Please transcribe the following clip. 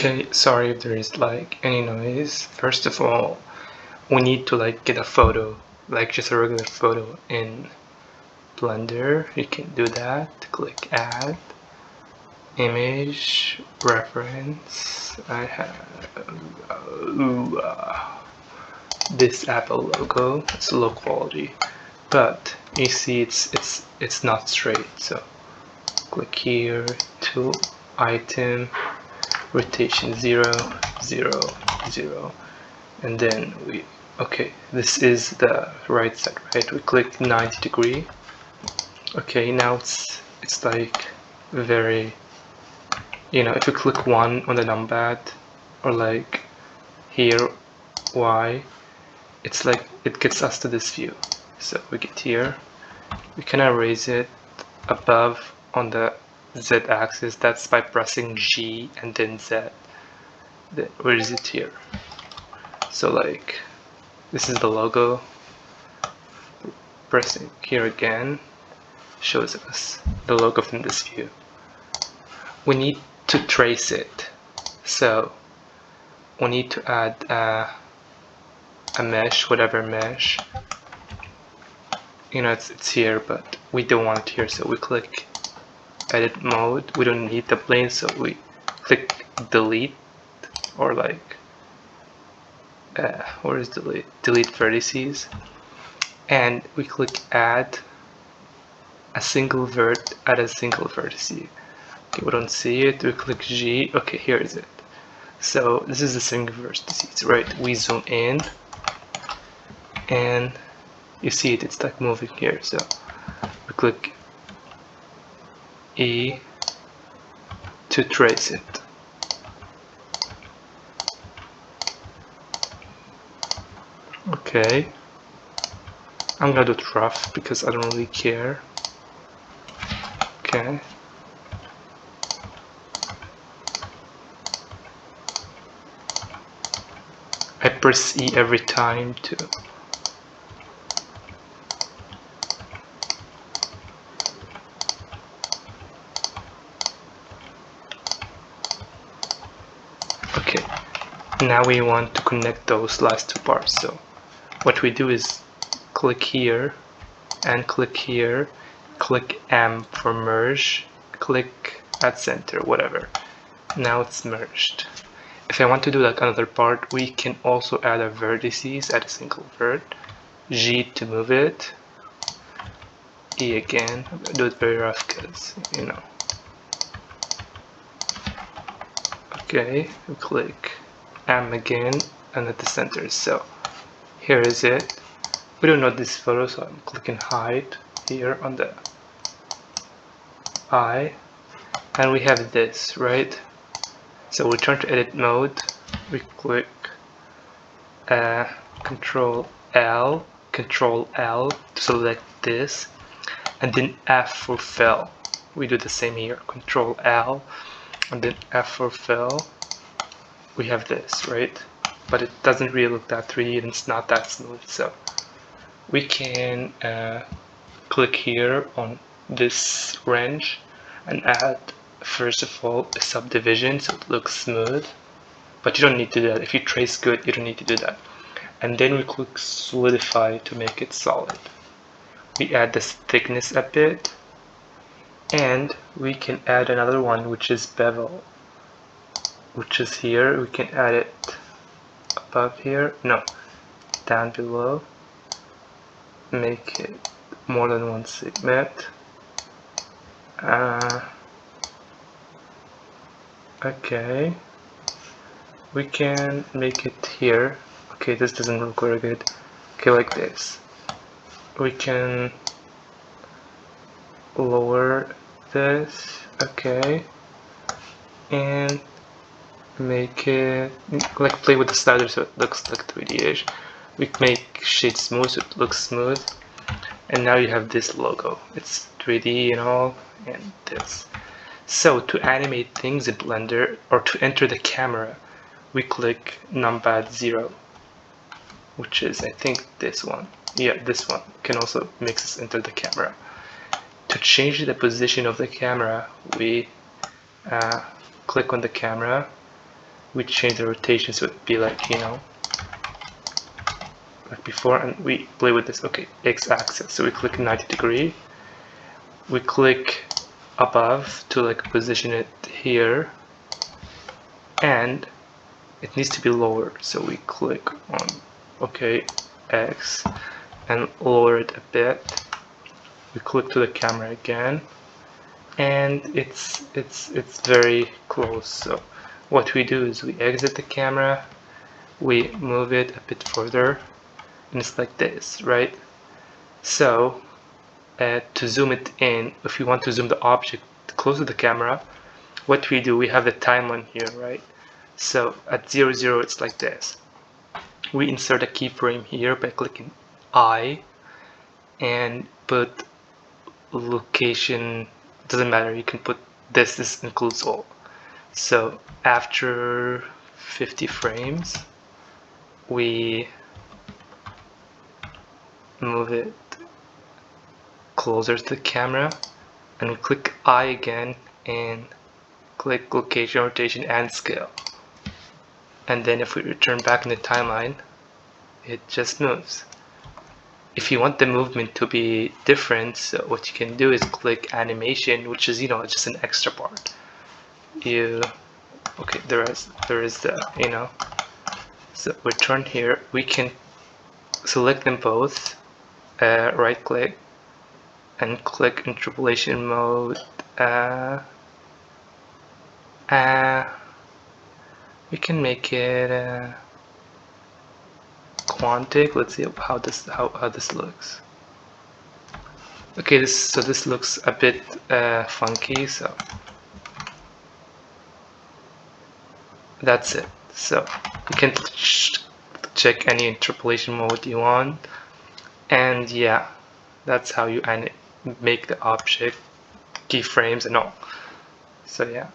Okay, sorry if there is like any noise. First of all, we need to like get a photo, like just a regular photo in Blender. You can do that. Click add, image, reference. I have this Apple logo. It's low quality, but you see it's not straight. So click here to item, rotation 0, 0, 0, and then okay, this is the right side, right? We click 90 degree. Okay, now it's like very, if you click 1 on the numpad, or like here Y, it's like it gets us to this view. So we get here, we can erase it above on the Z axis. That's by pressing G and then Z. Then where is it here? So like this is the logo. Pressing here again shows us the logo from this view. We need to trace it, so we need to add a mesh, whatever mesh. It's here, but we don't want it here, so we click edit mode. We don't need the plane, so we click delete, or like where is delete? Delete vertices, and we click add a single add a single vertex. Okay, we don't see it. We click G. Okay, here is it. So this is the single vertex, right? We zoom in, and you see it. It's like moving here. So we click E to trace it. Okay, I'm gonna do it rough because I don't really care. Okay. I press E every time to okay, now we want to connect those last two parts. So what we do is click here and click here, click M for merge, click at center, whatever. Now it's merged. If I want to do like another part, we can also add a vertices, add a single vert, G to move it, E again. I'm gonna do it very rough because okay, we click M again and at the center. So here is it. We don't know this photo, so I'm clicking hide here on the eye, and we have this, right? So we turn to edit mode, we click Control L to select this, and then F for fill. We do the same here, Control L and then F for fill. We have this, right? But it doesn't really look that 3D and it's not that smooth. So we can click here on this wrench and add, first of all, a subdivision so it looks smooth, but you don't need to do that. If you trace good, you don't need to do that. And then we click solidify to make it solid. We add this thickness a bit, and we can add another one, which is bevel, which is here. We can add it above here, no, down below, make it more than one segment. Okay, we can make it here. Okay, this doesn't look very good. Okay, like this. We can lower this, okay, and make it like play with the slider so it looks like 3D-ish. We make shade smooth so it looks smooth, and now you have this logo. It's 3D and all, and this. So to animate things in Blender, or to enter the camera, we click numpad 0, which is, I think, this one. Yeah, this one can also make us enter the camera. To change the position of the camera, we click on the camera, we change the rotation so it'd be like, you know, like before, and we play with this. Okay, x-axis, so we click 90 degree, we click above to like position it here, and it needs to be lower, so we click on okay, X, and lower it a bit. We click to the camera again, and it's very close. So what we do is we exit the camera, we move it a bit further, and it's like this, right? So to zoom it in, if you want to zoom the object close to the camera, what we do, we have the timeline here, right? So at 0, 0, it's like this. We insert a keyframe here by clicking I and put location, doesn't matter, you can put this includes all. So after 50 frames, we move it closer to the camera, and we click I again and click location, rotation, and scale. And then if we return back in the timeline, it just moves. If you want the movement to be different, so what you can do is click animation, which is, you know, just an extra part. Okay, there is the, you know, so return here, we can select them both, right click and click interpolation mode. We can make it quantic. Let's see how this looks. Okay, this looks a bit funky, so that's it. So you can check any interpolation mode you want, and yeah, that's how you make the object keyframes and all. So yeah.